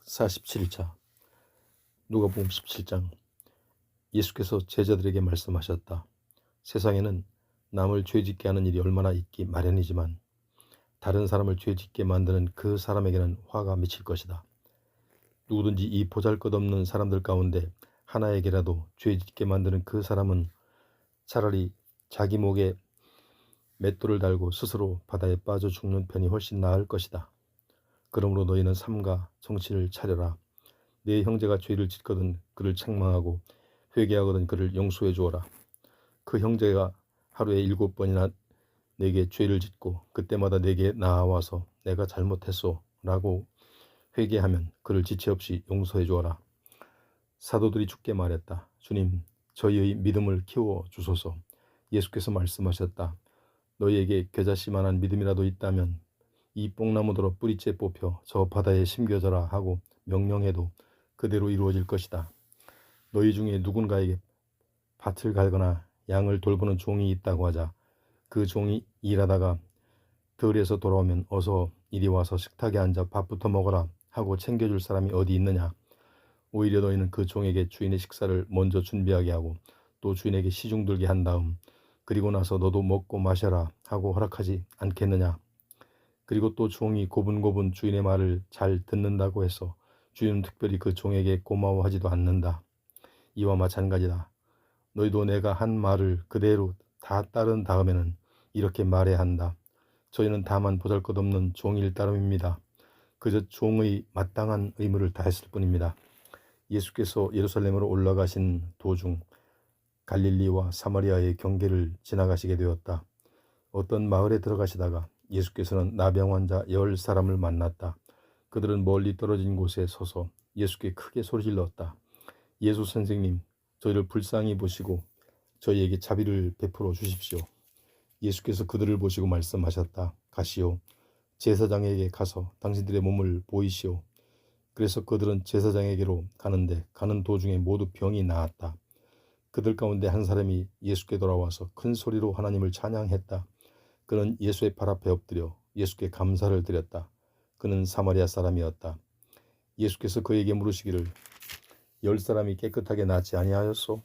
47차 누가복음 17장. 예수께서 제자들에게 말씀하셨다. 세상에는 남을 죄짓게 하는 일이 얼마나 있기 마련이지만 다른 사람을 죄짓게 만드는 그 사람에게는 화가 미칠 것이다. 누구든지 이 보잘것없는 사람들 가운데 하나에게라도 죄짓게 만드는 그 사람은 차라리 자기 목에 맷돌을 달고 스스로 바다에 빠져 죽는 편이 훨씬 나을 것이다. 그러므로 너희는 삼가 정신을 차려라. 네 형제가 죄를 짓거든 그를 책망하고 회개하거든 그를 용서해 주어라. 그 형제가 하루에 7번이나 내게 죄를 짓고 그때마다 내게 나아와서 내가 잘못했소 라고 회개하면 그를 지체 없이 용서해 주어라. 사도들이 주께 말했다. 주님, 저희의 믿음을 키워 주소서. 예수께서 말씀하셨다. 너희에게 겨자씨만한 믿음이라도 있다면 이 뽕나무더러 뿌리째 뽑혀 저 바다에 심겨져라 하고 명령해도 그대로 이루어질 것이다. 너희 중에 누군가에게 밭을 갈거나 양을 돌보는 종이 있다고 하자. 그 종이 일하다가 들에서 돌아오면 어서 이리 와서 식탁에 앉아 밥부터 먹어라 하고 챙겨줄 사람이 어디 있느냐. 오히려 너희는 그 종에게 주인의 식사를 먼저 준비하게 하고 또 주인에게 시중 들게 한 다음 그리고 나서 너도 먹고 마셔라 하고 허락하지 않겠느냐. 그리고 또 종이 고분고분 주인의 말을 잘 듣는다고 해서 주인은 특별히 그 종에게 고마워하지도 않는다. 이와 마찬가지다. 너희도 내가 한 말을 그대로 다 따른 다음에는 이렇게 말해야 한다. 저희는 다만 보잘것없는 종일 따름입니다. 그저 종의 마땅한 의무를 다했을 뿐입니다. 예수께서 예루살렘으로 올라가신 도중 갈릴리와 사마리아의 경계를 지나가시게 되었다. 어떤 마을에 들어가시다가 예수께서는 나병 환자 10사람을 만났다. 그들은 멀리 떨어진 곳에 서서 예수께 크게 소리질렀다. 예수 선생님, 저희를 불쌍히 보시고 저희에게 자비를 베풀어 주십시오. 예수께서 그들을 보시고 말씀하셨다. 가시오. 제사장에게 가서 당신들의 몸을 보이시오. 그래서 그들은 제사장에게로 가는데 가는 도중에 모두 병이 나았다. 그들 가운데 한 사람이 예수께 돌아와서 큰 소리로 하나님을 찬양했다. 그는 예수의 발 앞에 엎드려 예수께 감사를 드렸다. 그는 사마리아 사람이었다. 예수께서 그에게 물으시기를 10사람이 깨끗하게 낫지 아니하였소?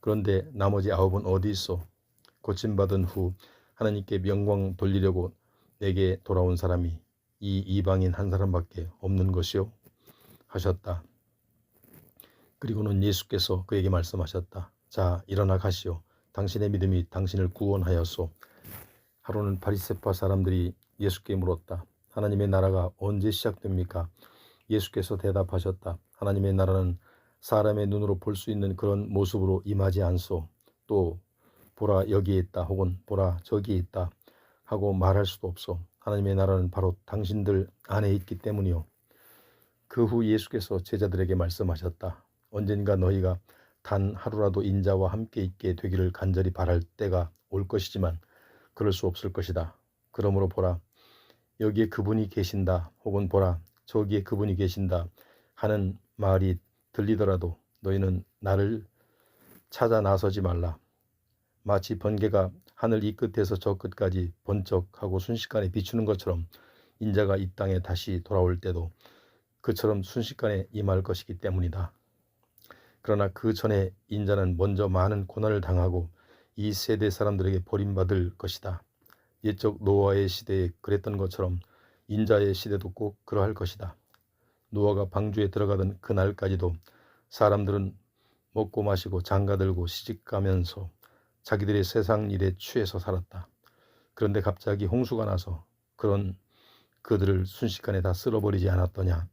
그런데 나머지 9은 어디 있어? 고침받은 후 하나님께 영광 돌리려고 내게 돌아온 사람이 이 이방인 한 사람밖에 없는 것이요? 하셨다. 그리고는 예수께서 그에게 말씀하셨다. 자, 일어나 가시오. 당신의 믿음이 당신을 구원하였소. 하루는 바리새파 사람들이 예수께 물었다. 하나님의 나라가 언제 시작됩니까? 예수께서 대답하셨다. 하나님의 나라는 사람의 눈으로 볼 수 있는 그런 모습으로 임하지 않소. 또 보라 여기에 있다 혹은 보라 저기에 있다 하고 말할 수도 없소. 하나님의 나라는 바로 당신들 안에 있기 때문이요. 그 후 예수께서 제자들에게 말씀하셨다. 언젠가 너희가 단 하루라도 인자와 함께 있게 되기를 간절히 바랄 때가 올 것이지만 그럴 수 없을 것이다. 그러므로 보라 여기에 그분이 계신다 혹은 보라 저기에 그분이 계신다 하는 말이 들리더라도 너희는 나를 찾아 나서지 말라. 마치 번개가 하늘 이 끝에서 저 끝까지 번쩍하고 순식간에 비추는 것처럼 인자가 이 땅에 다시 돌아올 때도 그처럼 순식간에 임할 것이기 때문이다. 그러나 그 전에 인자는 먼저 많은 고난을 당하고 이 세대 사람들에게 버림받을 것이다. 옛적 노아의 시대에 그랬던 것처럼 인자의 시대도 꼭 그러할 것이다. 노아가 방주에 들어가던 그날까지도 사람들은 먹고 마시고 장가들고 시집가면서 자기들의 세상 일에 취해서 살았다. 그런데 갑자기 홍수가 나서 그런 그들을 순식간에 다 쓸어버리지 않았더냐.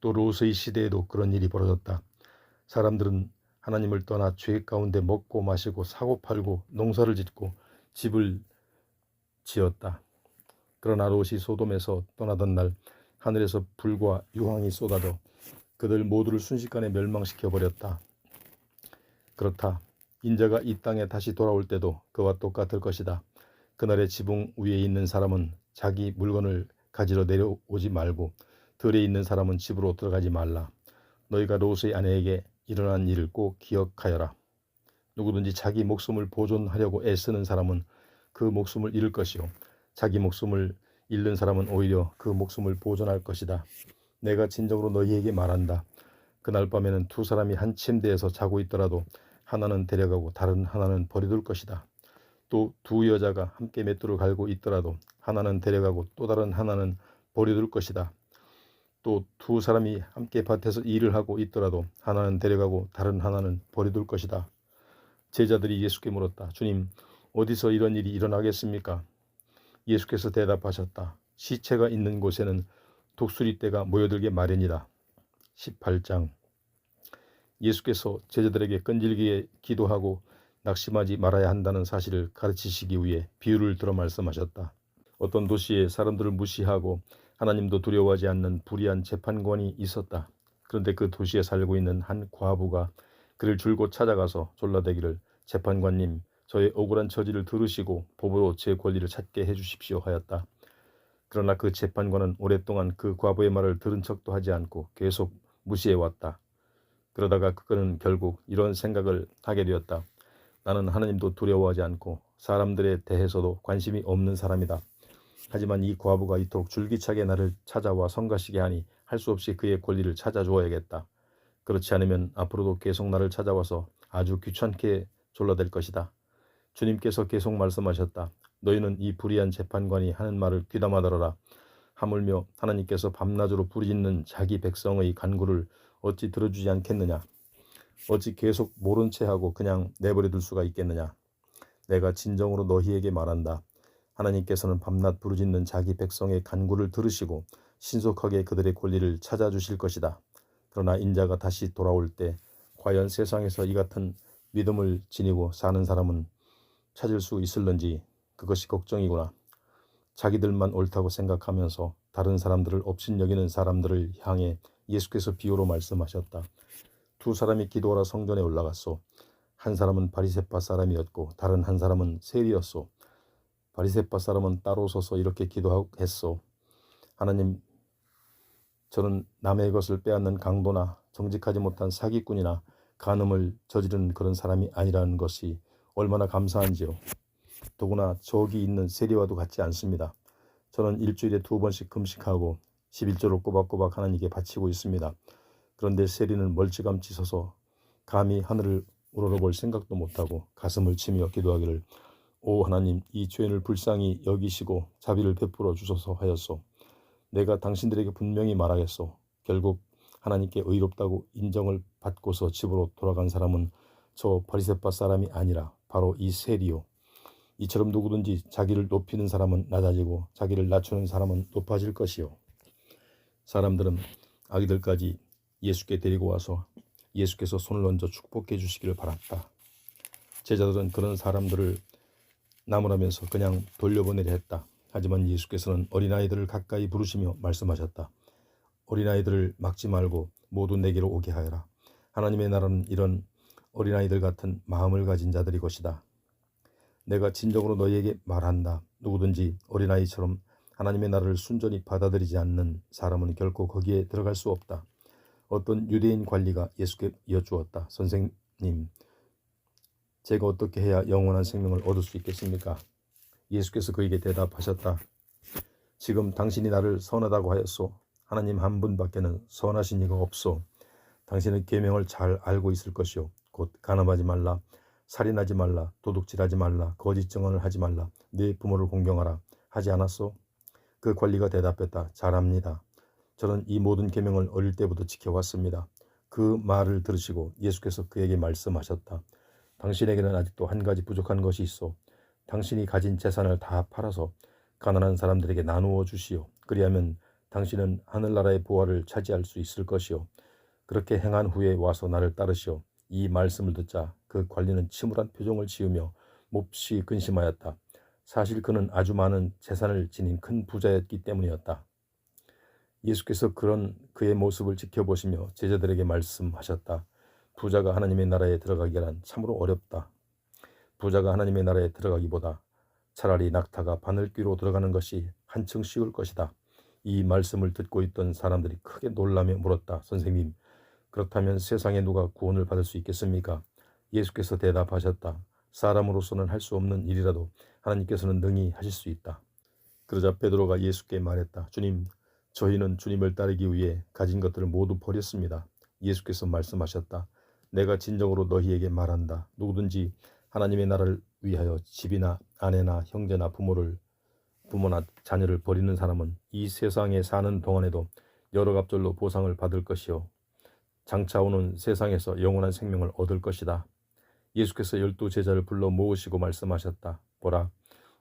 또 롯의 시대에도 그런 일이 벌어졌다. 사람들은 하나님을 떠나 죄 가운데 먹고 마시고 사고 팔고 농사를 짓고 집을 지었다. 그러나 롯이 소돔에서 떠나던 날 하늘에서 불과 유황이 쏟아져 그들 모두를 순식간에 멸망시켜 버렸다. 그렇다. 인자가 이 땅에 다시 돌아올 때도 그와 똑같을 것이다. 그날의 지붕 위에 있는 사람은 자기 물건을 가지러 내려오지 말고 들에 있는 사람은 집으로 들어가지 말라. 너희가 롯의 아내에게 일어난 일을 꼭 기억하여라. 누구든지 자기 목숨을 보존하려고 애쓰는 사람은 그 목숨을 잃을 것이요 자기 목숨을 잃는 사람은 오히려 그 목숨을 보존할 것이다. 내가 진정으로 너희에게 말한다. 그날 밤에는 두 사람이 한 침대에서 자고 있더라도 하나는 데려가고 다른 하나는 버려둘 것이다. 또 두 여자가 함께 맷돌을 갈고 있더라도 하나는 데려가고 또 다른 하나는 버려둘 것이다. 또 두 사람이 함께 밭에서 일을 하고 있더라도 하나는 데려가고 다른 하나는 버려둘 것이다. 제자들이 예수께 물었다. 주님, 어디서 이런 일이 일어나겠습니까? 예수께서 대답하셨다. 시체가 있는 곳에는 독수리떼가 모여들게 마련이다. 18장. 예수께서 제자들에게 끈질기게 기도하고 낙심하지 말아야 한다는 사실을 가르치시기 위해 비유를 들어 말씀하셨다. 어떤 도시에 사람들을 무시하고 하나님도 두려워하지 않는 불의한 재판관이 있었다. 그런데 그 도시에 살고 있는 한 과부가 그를 줄곧 찾아가서 졸라대기를 재판관님, 저의 억울한 처지를 들으시고 법으로 제 권리를 찾게 해주십시오 하였다. 그러나 그 재판관은 오랫동안 그 과부의 말을 들은 척도 하지 않고 계속 무시해왔다. 그러다가 그는 결국 이런 생각을 하게 되었다. 나는 하나님도 두려워하지 않고 사람들에 대해서도 관심이 없는 사람이다. 하지만 이 과부가 이토록 줄기차게 나를 찾아와 성가시게 하니 할 수 없이 그의 권리를 찾아주어야겠다. 그렇지 않으면 앞으로도 계속 나를 찾아와서 아주 귀찮게 졸라댈 것이다. 주님께서 계속 말씀하셨다. 너희는 이 불의한 재판관이 하는 말을 귀담아 들어라. 하물며 하나님께서 밤낮으로 부르짖는 자기 백성의 간구를 어찌 들어주지 않겠느냐. 어찌 계속 모른 채하고 그냥 내버려 둘 수가 있겠느냐. 내가 진정으로 너희에게 말한다. 하나님께서는 밤낮 부르짖는 자기 백성의 간구를 들으시고 신속하게 그들의 권리를 찾아주실 것이다. 그러나 인자가 다시 돌아올 때 과연 세상에서 이 같은 믿음을 지니고 사는 사람은 찾을 수 있을런지 그것이 걱정이구나. 자기들만 옳다고 생각하면서 다른 사람들을 업신여기는 사람들을 향해 예수께서 비유로 말씀하셨다. 두 사람이 기도하러 성전에 올라갔소. 한 사람은 바리새파 사람이었고 다른 한 사람은 세리였소. 바리새파 사람은 따로 서서 이렇게 기도했소. 하나님, 저는 남의 것을 빼앗는 강도나 정직하지 못한 사기꾼이나 간음을 저지른 그런 사람이 아니라는 것이 얼마나 감사한지요. 더구나 저기 있는 세리와도 같지 않습니다. 저는 일주일에 2번씩 금식하고 11조를 꼬박꼬박 하나님께 바치고 있습니다. 그런데 세리는 멀찌감치 서서 감히 하늘을 우러러볼 생각도 못하고 가슴을 치며 기도하기를 오 하나님, 이 죄인을 불쌍히 여기시고 자비를 베풀어 주소서 하였소. 내가 당신들에게 분명히 말하겠소. 결국 하나님께 의롭다고 인정을 받고서 집으로 돌아간 사람은 저 바리새파 사람이 아니라 바로 이 세리요. 이처럼 누구든지 자기를 높이는 사람은 낮아지고 자기를 낮추는 사람은 높아질 것이요. 사람들은 아기들까지 예수께 데리고 와서 예수께서 손을 얹어 축복해 주시기를 바랐다. 제자들은 그런 사람들을 나무라면서 그냥 돌려보내려 했다. 하지만 예수께서는 어린아이들을 가까이 부르시며 말씀하셨다. 어린아이들을 막지 말고 모두 내게로 오게 하여라. 하나님의 나라는 이런 어린아이들 같은 마음을 가진 자들이 것이다. 내가 진정으로 너희에게 말한다. 누구든지 어린아이처럼 하나님의 나라를 순전히 받아들이지 않는 사람은 결코 거기에 들어갈 수 없다. 어떤 유대인 관리가 예수께 여쭈었다. 선생님, 제가 어떻게 해야 영원한 생명을 얻을 수 있겠습니까? 예수께서 그에게 대답하셨다. 지금 당신이 나를 선하다고 하였소. 하나님 한 분밖에는 선하신 이가 없소. 당신은 계명을 잘 알고 있을 것이요. 곧 간음하지 말라, 살인하지 말라, 도둑질하지 말라, 거짓 증언을 하지 말라, 네 부모를 공경하라 하지 않았소? 그 관리가 대답했다. 잘합니다. 저는 이 모든 계명을 어릴 때부터 지켜왔습니다. 그 말을 들으시고 예수께서 그에게 말씀하셨다. 당신에게는 아직도 한 가지 부족한 것이 있어. 당신이 가진 재산을 다 팔아서 가난한 사람들에게 나누어 주시오. 그리하면 당신은 하늘나라의 보화를 차지할 수 있을 것이오. 그렇게 행한 후에 와서 나를 따르시오. 이 말씀을 듣자 그 관리는 침울한 표정을 지으며 몹시 근심하였다. 사실 그는 아주 많은 재산을 지닌 큰 부자였기 때문이었다. 예수께서 그런 그의 모습을 지켜보시며 제자들에게 말씀하셨다. 부자가 하나님의 나라에 들어가기란 참으로 어렵다. 부자가 하나님의 나라에 들어가기보다 차라리 낙타가 바늘귀로 들어가는 것이 한층 쉬울 것이다. 이 말씀을 듣고 있던 사람들이 크게 놀라며 물었다. 선생님, 그렇다면 세상에 누가 구원을 받을 수 있겠습니까? 예수께서 대답하셨다. 사람으로서는 할 수 없는 일이라도 하나님께서는 능히 하실 수 있다. 그러자 베드로가 예수께 말했다. 주님, 저희는 주님을 따르기 위해 가진 것들을 모두 버렸습니다. 예수께서 말씀하셨다. 내가 진정으로 너희에게 말한다. 누구든지 하나님의 나라를 위하여 집이나 아내나 형제나 부모나 자녀를 버리는 사람은 이 세상에 사는 동안에도 여러 갑절로 보상을 받을 것이요 장차 오는 세상에서 영원한 생명을 얻을 것이다. 예수께서 12 제자를 불러 모으시고 말씀하셨다. 보라,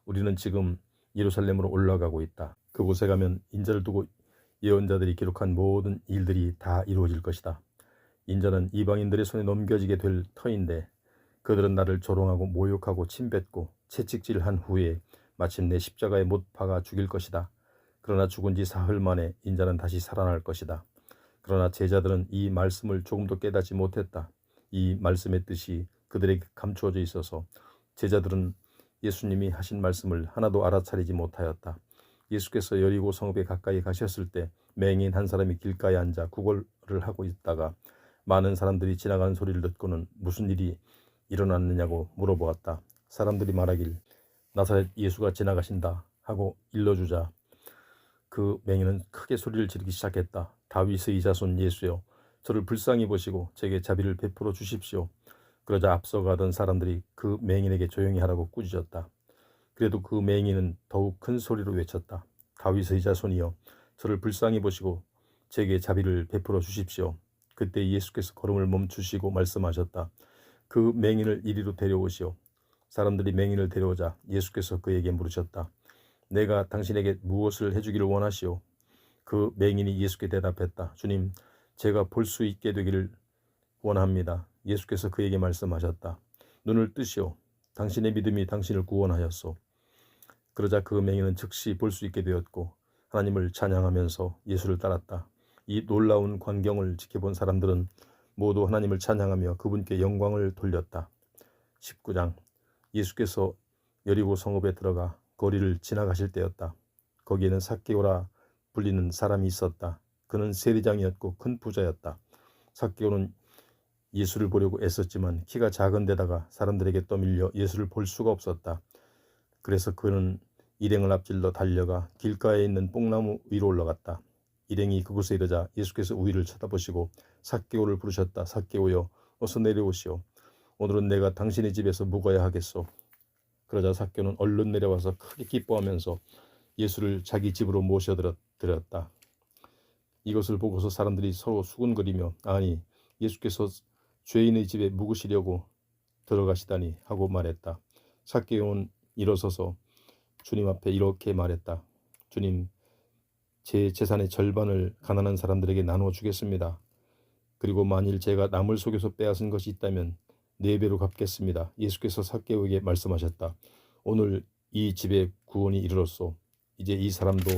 우리는 지금 예루살렘으로 올라가고 있다. 그곳에 가면 인자를 두고 예언자들이 기록한 모든 일들이 다 이루어질 것이다. 인자는 이방인들의 손에 넘겨지게 될 터인데 그들은 나를 조롱하고 모욕하고 침뱉고 채찍질한 후에 마침내 십자가에 못 박아 죽일 것이다. 그러나 죽은 지 사흘 만에 인자는 다시 살아날 것이다. 그러나 제자들은 이 말씀을 조금도 깨닫지 못했다. 이 말씀의 뜻이 그들에게 감추어져 있어서 제자들은 예수님이 하신 말씀을 하나도 알아차리지 못하였다. 예수께서 여리고 성읍에 가까이 가셨을 때 맹인 한 사람이 길가에 앉아 구걸을 하고 있다가 많은 사람들이 지나가는 소리를 듣고는 무슨 일이 일어났느냐고 물어보았다. 사람들이 말하길 나사렛 예수가 지나가신다 하고 일러주자 그 맹인은 크게 소리를 지르기 시작했다. 다윗의 자손 예수여, 저를 불쌍히 보시고 제게 자비를 베풀어 주십시오. 그러자 앞서가던 사람들이 그 맹인에게 조용히 하라고 꾸짖었다. 그래도 그 맹인은 더욱 큰 소리로 외쳤다. 다윗의 자손이여, 저를 불쌍히 보시고 제게 자비를 베풀어 주십시오. 그때 예수께서 걸음을 멈추시고 말씀하셨다. 그 맹인을 이리로 데려오시오. 사람들이 맹인을 데려오자 예수께서 그에게 물으셨다. 내가 당신에게 무엇을 해주기를 원하시오? 그 맹인이 예수께 대답했다. 주님, 제가 볼 수 있게 되기를 원합니다. 예수께서 그에게 말씀하셨다. 눈을 뜨시오. 당신의 믿음이 당신을 구원하였소. 그러자 그 맹인은 즉시 볼 수 있게 되었고 하나님을 찬양하면서 예수를 따랐다. 이 놀라운 광경을 지켜본 사람들은 모두 하나님을 찬양하며 그분께 영광을 돌렸다. 19장. 예수께서 여리고 성읍에 들어가 거리를 지나가실 때였다. 거기에는 삭개오라 불리는 사람이 있었다. 그는 세리장이었고 큰 부자였다. 삭개오는 예수를 보려고 애썼지만 키가 작은 데다가 사람들에게 떠밀려 예수를 볼 수가 없었다. 그래서 그는 일행을 앞질러 달려가 길가에 있는 뽕나무 위로 올라갔다. 일행이 그곳에 이르자 예수께서 우위를 쳐다보시고 삭개오를 부르셨다. 삭개오여, 어서 내려오시오. 오늘은 내가 당신의 집에서 묵어야 하겠소. 그러자 삭개오는 얼른 내려와서 크게 기뻐하면서 예수를 자기 집으로 모셔드렸다. 이것을 보고서 사람들이 서로 수군거리며 아니, 예수께서 죄인의 집에 묵으시려고 들어가시다니 하고 말했다. 삭개오는 일어서서 주님 앞에 이렇게 말했다. 주님, 제 재산의 절반을 가난한 사람들에게 나누어 주겠습니다. 그리고 만일 제가 남을 속여서 빼앗은 것이 있다면 4배로 갚겠습니다. 예수께서 삭개오에게 말씀하셨다. 오늘 이 집에 구원이 이르렀소. 이제 이 사람도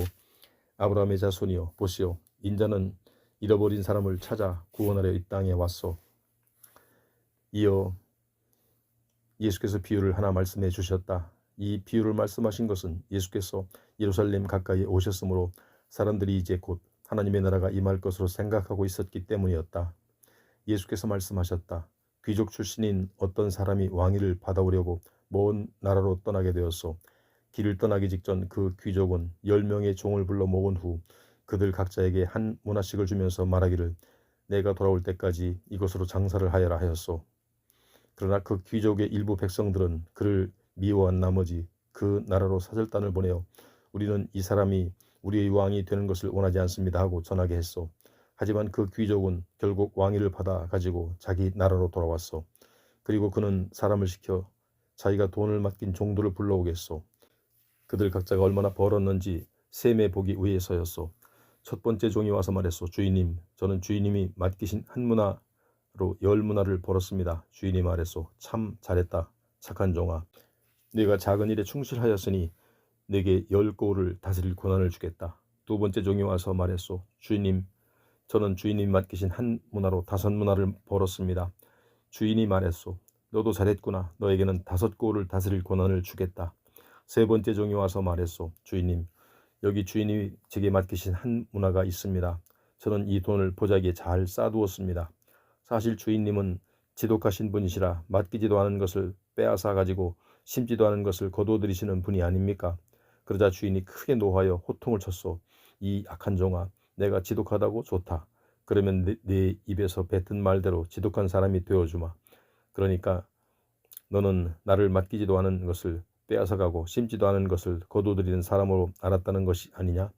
아브라함의 자손이요. 보시오. 인자는 잃어버린 사람을 찾아 구원하려 이 땅에 왔소. 이어 예수께서 비유를 하나 말씀해 주셨다. 이 비유를 말씀하신 것은 예수께서 예루살렘 가까이 오셨으므로 사람들이 이제 곧 하나님의 나라가 임할 것으로 생각하고 있었기 때문이었다. 예수께서 말씀하셨다. 귀족 출신인 어떤 사람이 왕위를 받아오려고 먼 나라로 떠나게 되었소. 길을 떠나기 직전 그 귀족은 10명의 종을 불러 모은 후 그들 각자에게 한 문화씩을 주면서 말하기를 내가 돌아올 때까지 이것으로 장사를 하여라 하였소. 그러나 그 귀족의 일부 백성들은 그를 미워한 나머지 그 나라로 사절단을 보내어 우리는 이 사람이 우리의 왕이 되는 것을 원하지 않습니다 하고 전하게 했소. 하지만 그 귀족은 결국 왕위를 받아 가지고 자기 나라로 돌아왔소. 그리고 그는 사람을 시켜 자기가 돈을 맡긴 종들을 불러오겠소. 그들 각자가 얼마나 벌었는지 셈에 보기 위해서였소. 첫 번째 종이 와서 말했소. 주인님, 저는 주인님이 맡기신 한 문화로 10문화를 벌었습니다. 주인이 말했소. 참 잘했다, 착한 종아. 네가 작은 일에 충실하였으니 내게 10고을을 다스릴 권한을 주겠다. 두 번째 종이 와서 말했소. 주인님, 저는 주인님이 맡기신 한 문화로 5문화를 벌었습니다. 주인이 말했소. 너도 잘했구나. 너에게는 5고을을 다스릴 권한을 주겠다. 세 번째 종이 와서 말했소. 주인님, 여기 주인이 제게 맡기신 한 문화가 있습니다. 저는 이 돈을 보자기에 잘 쌓아두었습니다. 사실 주인님은 지독하신 분이시라 맡기지도 않은 것을 빼앗아 가지고 심지도 않은 것을 거둬들이시는 분이 아닙니까? 그러자 주인이 크게 노하여 호통을 쳤소. 이 악한 종아, 내가 지독하다고? 좋다. 그러면 네 입에서 뱉은 말대로 지독한 사람이 되어주마. 그러니까 너는 나를 맡기지도 않은 것을 빼앗아가고 심지도 않은 것을 거두들이는 사람으로 알았다는 것이 아니냐?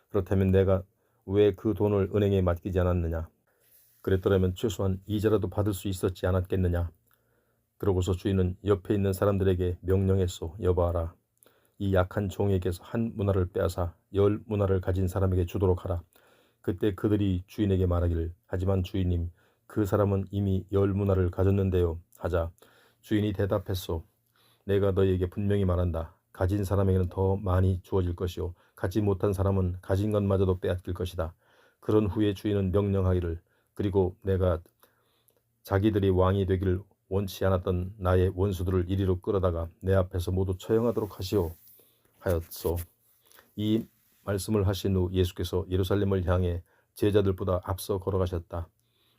그렇다면 내가 왜 그 돈을 은행에 맡기지 않았느냐? 그랬더라면 최소한 이자라도 받을 수 있었지 않았겠느냐? 그러고서 주인은 옆에 있는 사람들에게 명령했소. 여봐라. 이 약한 종에게서 한 문화를 빼앗아 10문화를 가진 사람에게 주도록 하라. 그때 그들이 주인에게 말하기를, 하지만 주인님, 그 사람은 이미 10문화를 가졌는데요. 하자 주인이 대답했소. 내가 너희에게 분명히 말한다. 가진 사람에게는 더 많이 주어질 것이요 갖지 못한 사람은 가진 것마저도 빼앗길 것이다. 그런 후에 주인은 명령하기를, 그리고 내가 자기들이 왕이 되기를 원치 않았던 나의 원수들을 이리로 끌어다가 내 앞에서 모두 처형하도록 하시오 하였소. 이 말씀을 하신 후 예수께서 예루살렘을 향해 제자들보다 앞서 걸어가셨다.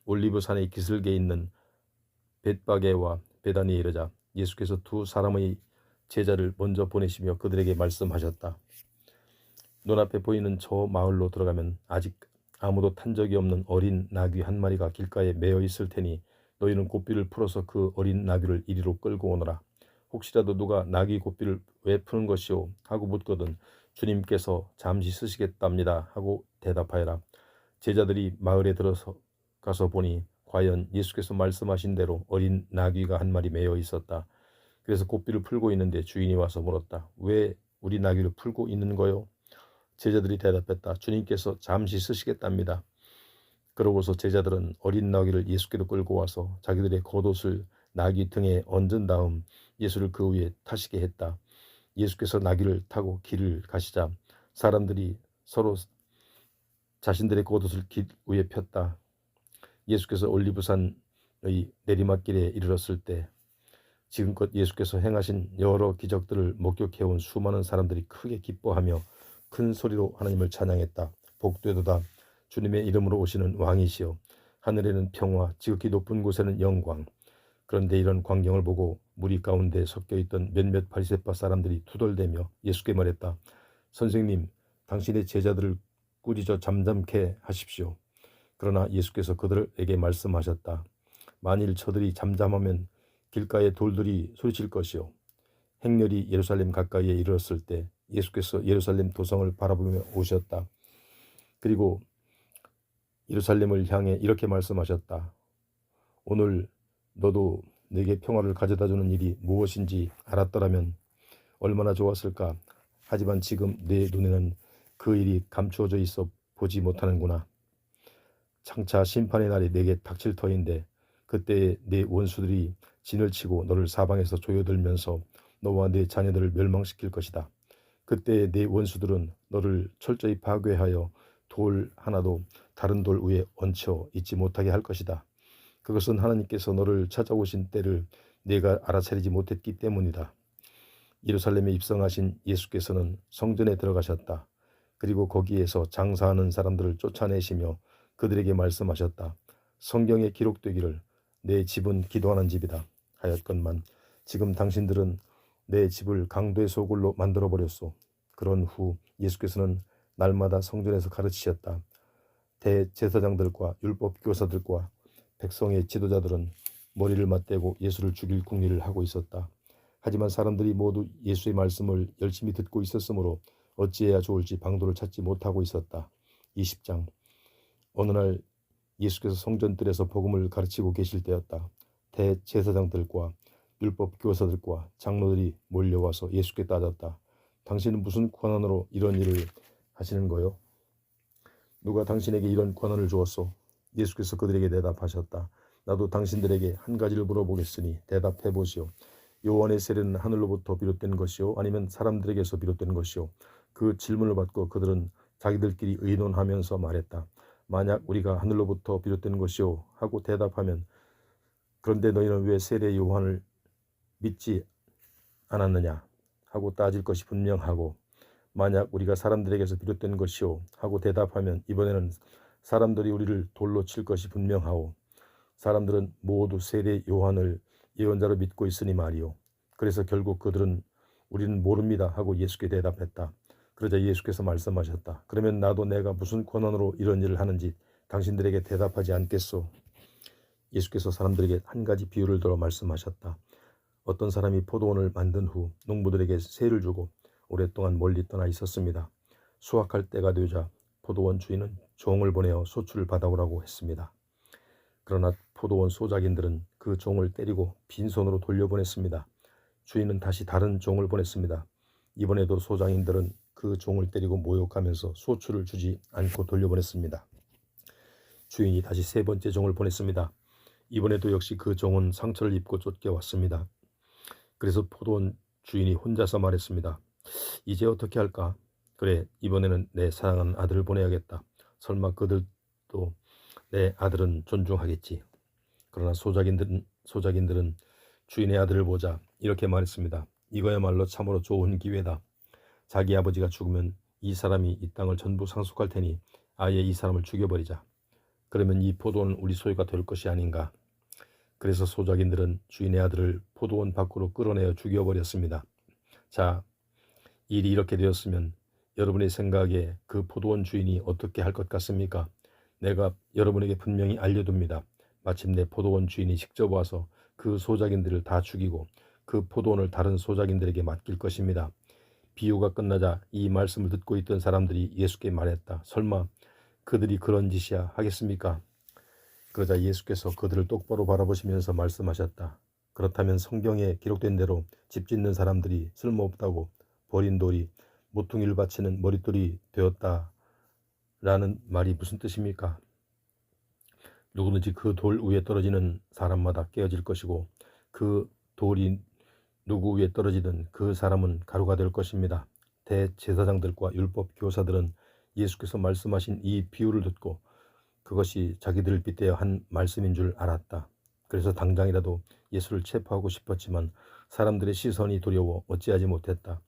올리브산의 기슭에 있는 벳바게와 베다니에 이르자 예수께서 두 사람의 제자를 먼저 보내시며 그들에게 말씀하셨다. 눈앞에 보이는 저 마을로 들어가면 아직 아무도 탄 적이 없는 어린 나귀 한 마리가 길가에 매어 있을 테니 너희는 고삐를 풀어서 그 어린 나귀를 이리로 끌고 오너라. 혹시라도 누가 나귀 고삐를 왜 푸는 것이오? 하고 묻거든 주님께서 잠시 쓰시겠답니다 하고 대답하여라. 제자들이 마을에 들어서 가서 보니 과연 예수께서 말씀하신 대로 어린 나귀가 한 마리 매어 있었다. 그래서 고삐를 풀고 있는데 주인이 와서 물었다. 왜 우리 나귀를 풀고 있는 거요? 제자들이 대답했다. 주님께서 잠시 쓰시겠답니다. 그러고서 제자들은 어린 나귀를 예수께로 끌고 와서 자기들의 겉옷을 나귀 등에 얹은 다음 예수를 그 위에 타시게 했다. 예수께서 나귀를 타고 길을 가시자 사람들이 서로 자신들의 겉옷을 길 위에 폈다. 예수께서 올리브산의 내리막길에 이르렀을 때 지금껏 예수께서 행하신 여러 기적들을 목격해온 수많은 사람들이 크게 기뻐하며 큰 소리로 하나님을 찬양했다. 복되도다. 주님의 이름으로 오시는 왕이시여. 하늘에는 평화, 지극히 높은 곳에는 영광. 그런데 이런 광경을 보고 무리 가운데 섞여있던 몇몇 바리새파 사람들이 투덜대며 예수께 말했다. 선생님, 당신의 제자들을 꾸짖어 잠잠케 하십시오. 그러나 예수께서 그들에게 말씀하셨다. 만일 저들이 잠잠하면 길가에 돌들이 소리칠 것이요. 행렬이 예루살렘 가까이에 이르렀을 때 예수께서 예루살렘 도성을 바라보며 오셨다. 그리고 예루살렘을 향해 이렇게 말씀하셨다. 오늘 너도 내게 평화를 가져다주는 일이 무엇인지 알았더라면 얼마나 좋았을까. 하지만 지금 내 눈에는 그 일이 감추어져 있어 보지 못하는구나. 장차 심판의 날이 내게 닥칠 터인데 그때에 내 원수들이 진을 치고 너를 사방에서 조여들면서 너와 내 자녀들을 멸망시킬 것이다. 그때에 내 원수들은 너를 철저히 파괴하여 돌 하나도 다른 돌 위에 얹혀 있지 못하게 할 것이다. 그것은 하나님께서 너를 찾아오신 때를 내가 알아차리지 못했기 때문이다. 예루살렘에 입성하신 예수께서는 성전에 들어가셨다. 그리고 거기에서 장사하는 사람들을 쫓아내시며 그들에게 말씀하셨다. 성경에 기록되기를 내 집은 기도하는 집이다 하였건만 지금 당신들은 내 집을 강도의 소굴로 만들어버렸소. 그런 후 예수께서는 날마다 성전에서 가르치셨다. 대제사장들과 율법 교사들과 백성의 지도자들은 머리를 맞대고 예수를 죽일 궁리를 하고 있었다. 하지만 사람들이 모두 예수의 말씀을 열심히 듣고 있었으므로 어찌해야 좋을지 방도를 찾지 못하고 있었다. 20장. 어느 날 예수께서 성전뜰에서 복음을 가르치고 계실 때였다. 대제사장들과 율법 교사들과 장로들이 몰려와서 예수께 따졌다. 당신은 무슨 권한으로 이런 일을 하시는 거요? 누가 당신에게 이런 권한을 주었소? 예수께서 그들에게 대답하셨다. 나도 당신들에게 한 가지를 물어보겠으니 대답해 보시오. 요한의 세례는 하늘로부터 비롯된 것이요 아니면 사람들에게서 비롯된 것이요? 그 질문을 받고 그들은 자기들끼리 의논하면서 말했다. 만약 우리가 하늘로부터 비롯된 것이요 하고 대답하면 그런데 너희는 왜 세례 요한을 믿지 않았느냐 하고 따질 것이 분명하고 만약 우리가 사람들에게서 비롯된 것이요 하고 대답하면 이번에는 사람들이 우리를 돌로 칠 것이 분명하오. 사람들은 모두 세례 요한을 예언자로 믿고 있으니 말이오. 그래서 결국 그들은 우리는 모릅니다 하고 예수께 대답했다. 그러자 예수께서 말씀하셨다. 그러면 나도 내가 무슨 권한으로 이런 일을 하는지 당신들에게 대답하지 않겠소. 예수께서 사람들에게 한 가지 비유를 들어 말씀하셨다. 어떤 사람이 포도원을 만든 후 농부들에게 세를 주고 오랫동안 멀리 떠나 있었습니다. 수확할 때가 되자 포도원 주인은 종을 보내어 소출을 받아오라고 했습니다. 그러나 포도원 소작인들은 그 종을 때리고 빈손으로 돌려보냈습니다. 주인은 다시 다른 종을 보냈습니다. 이번에도 소장인들은 그 종을 때리고 모욕하면서 소출을 주지 않고 돌려보냈습니다. 주인이 다시 세 번째 종을 보냈습니다. 이번에도 역시 그 종은 상처를 입고 쫓겨왔습니다. 그래서 포도원 주인이 혼자서 말했습니다. 이제 어떻게 할까? 그래, 이번에는 내 사랑하는 아들을 보내야겠다. 설마 그들도 내 아들은 존중하겠지. 그러나 소작인들은 주인의 아들을 보자 이렇게 말했습니다. 이거야말로 참으로 좋은 기회다. 자기 아버지가 죽으면 이 사람이 이 땅을 전부 상속할 테니 아예 이 사람을 죽여버리자. 그러면 이 포도원은 우리 소유가 될 것이 아닌가. 그래서 소작인들은 주인의 아들을 포도원 밖으로 끌어내어 죽여버렸습니다. 자, 일이 이렇게 되었으면 여러분의 생각에 그 포도원 주인이 어떻게 할 것 같습니까? 내가 여러분에게 분명히 알려둡니다. 마침내 포도원 주인이 직접 와서 그 소작인들을 다 죽이고 그 포도원을 다른 소작인들에게 맡길 것입니다. 비유가 끝나자 이 말씀을 듣고 있던 사람들이 예수께 말했다. 설마 그들이 그런 짓이야 하겠습니까? 그러자 예수께서 그들을 똑바로 바라보시면서 말씀하셨다. 그렇다면 성경에 기록된 대로 집 짓는 사람들이 쓸모없다고 버린 돌이 모퉁이를 받치는 머릿돌이 되었다라는 말이 무슨 뜻입니까? 누구든지 그 돌 위에 떨어지는 사람마다 깨어질 것이고 그 돌이 누구 위에 떨어지든 그 사람은 가루가 될 것입니다. 대제사장들과 율법 교사들은 예수께서 말씀하신 이 비유를 듣고 그것이 자기들을 빗대어 한 말씀인 줄 알았다. 그래서 당장이라도 예수를 체포하고 싶었지만 사람들의 시선이 두려워 어찌하지 못했다.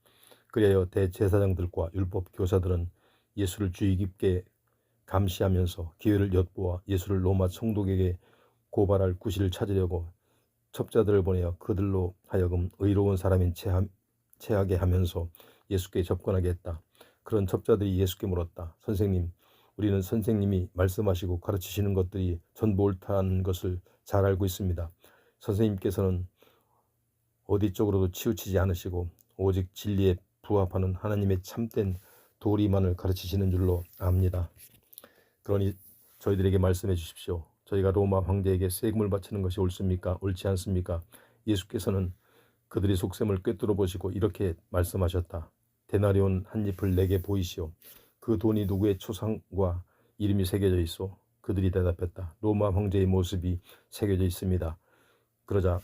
그리하여 대제사장들과 율법 교사들은 예수를 주의 깊게 감시하면서 기회를 엿보아 예수를 로마 총독에게 고발할 구실을 찾으려고 첩자들을 보내어 그들로 하여금 의로운 사람인 체하게 하면서 예수께 접근하게 했다. 그런 첩자들이 예수께 물었다. 선생님, 우리는 선생님이 말씀하시고 가르치시는 것들이 전부 옳다는 것을 잘 알고 있습니다. 선생님께서는 어디 쪽으로도 치우치지 않으시고 오직 진리에 부합하는 하나님의 참된 도리만을 가르치시는 줄로 압니다. 그러니 저희들에게 말씀해 주십시오. 저희가 로마 황제에게 세금을 바치는 것이 옳습니까? 옳지 않습니까? 예수께서는 그들의 속셈을 꿰뚫어 보시고 이렇게 말씀하셨다. 데나리온 한 잎을 내게 보이시오. 그 돈이 누구의 초상과 이름이 새겨져 있어? 그들이 대답했다. 로마 황제의 모습이 새겨져 있습니다. 그러자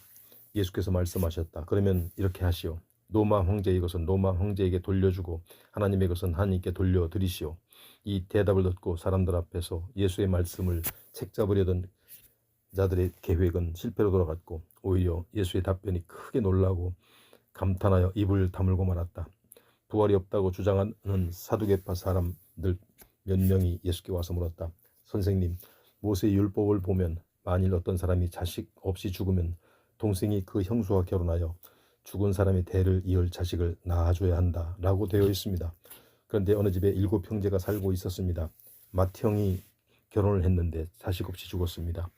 예수께서 말씀하셨다. 그러면 이렇게 하시오. 로마 황제의 것은 로마 황제에게 돌려주고 하나님의 것은 하나님께 돌려드리시오. 이 대답을 듣고 사람들 앞에서 예수의 말씀을 책잡으려던 자들의 계획은 실패로 돌아갔고 오히려 예수의 답변이 크게 놀라고 감탄하여 입을 다물고 말았다. 부활이 없다고 주장하는 사두개파 사람들 몇 명이 예수께 와서 물었다. 선생님, 모세의 율법을 보면 만일 어떤 사람이 자식 없이 죽으면 동생이 그 형수와 결혼하여 죽은 사람의 대를 이을 자식을 낳아줘야 한다라고 되어 있습니다. 그런데 어느 집에 7 형제가 살고 있었습니다. 맏형이 결혼을 했는데 자식 없이 죽었습니다.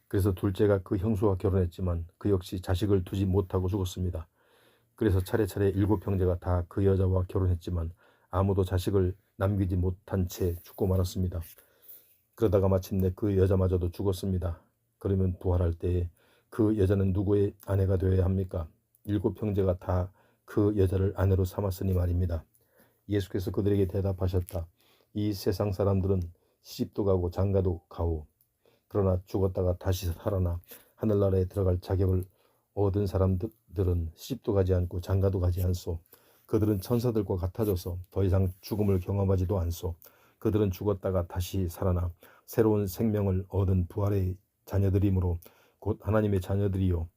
그래서 둘째가 그 형수와 결혼했지만 그 역시 자식을 두지 못하고 죽었습니다. 그래서 차례차례 7 형제가 다 그 여자와 결혼했지만 아무도 자식을 남기지 못한 채 죽고 말았습니다. 그러다가 마침내 그 여자마저도 죽었습니다. 그러면 부활할 때에 그 여자는 누구의 아내가 되어야 합니까? 7 형제가 다 그 여자를 아내로 삼았으니 말입니다. 예수께서 그들에게 대답하셨다. 이 세상 사람들은 시집도 가고 장가도 가오. 그러나 죽었다가 다시 살아나 하늘나라에 들어갈 자격을 얻은 사람들은 시집도 가지 않고 장가도 가지 않소. 그들은 천사들과 같아져서 더 이상 죽음을 경험하지도 않소. 그들은 죽었다가 다시 살아나 새로운 생명을 얻은 부활의 자녀들이므로 곧 하나님의 자녀들이요.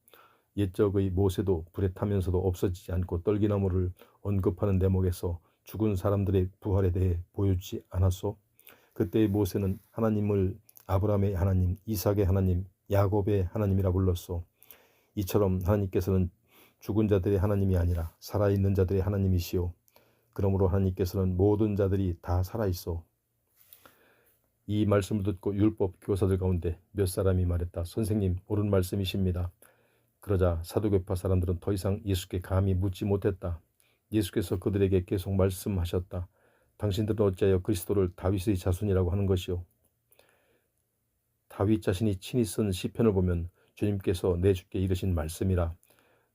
옛적의 모세도 불에 타면서도 없어지지 않고 떨기나무를 언급하는 대목에서 죽은 사람들의 부활에 대해 보여주지 않았소? 그때의 모세는 하나님을 아브라함의 하나님, 이삭의 하나님, 야곱의 하나님이라 불렀소. 이처럼 하나님께서는 죽은 자들의 하나님이 아니라 살아있는 자들의 하나님이시오. 그러므로 하나님께서는 모든 자들이 다 살아있어. 이 말씀을 듣고 율법 교사들 가운데 몇 사람이 말했다. 선생님, 옳은 말씀이십니다. 그러자 사두개파 사람들은 더 이상 예수께 감히 묻지 못했다. 예수께서 그들에게 계속 말씀하셨다. 당신들은 어찌하여 그리스도를 다윗의 자손이라고 하는 것이요. 다윗 자신이 친히 쓴 시편을 보면 주님께서 내 주께 이르신 말씀이라.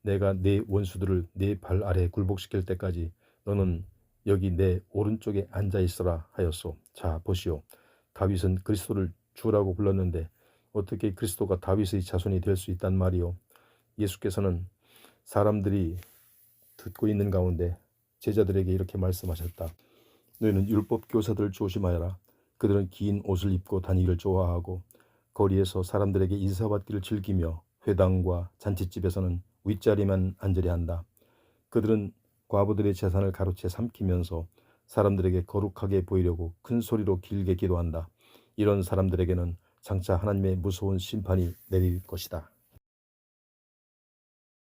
내가 내 원수들을 내 발 아래 굴복시킬 때까지 너는 여기 내 오른쪽에 앉아 있으라 하였소. 자, 보시오. 다윗은 그리스도를 주라고 불렀는데 어떻게 그리스도가 다윗의 자손이 될 수 있단 말이오. 예수께서는 사람들이 듣고 있는 가운데 제자들에게 이렇게 말씀하셨다. 너희는 율법 교사들을 조심하여라. 그들은 긴 옷을 입고 다니기를 좋아하고 거리에서 사람들에게 인사받기를 즐기며 회당과 잔치집에서는 윗자리만 앉으려 한다. 그들은 과부들의 재산을 가로채 삼키면서 사람들에게 거룩하게 보이려고 큰 소리로 길게 기도한다. 이런 사람들에게는 장차 하나님의 무서운 심판이 내릴 것이다.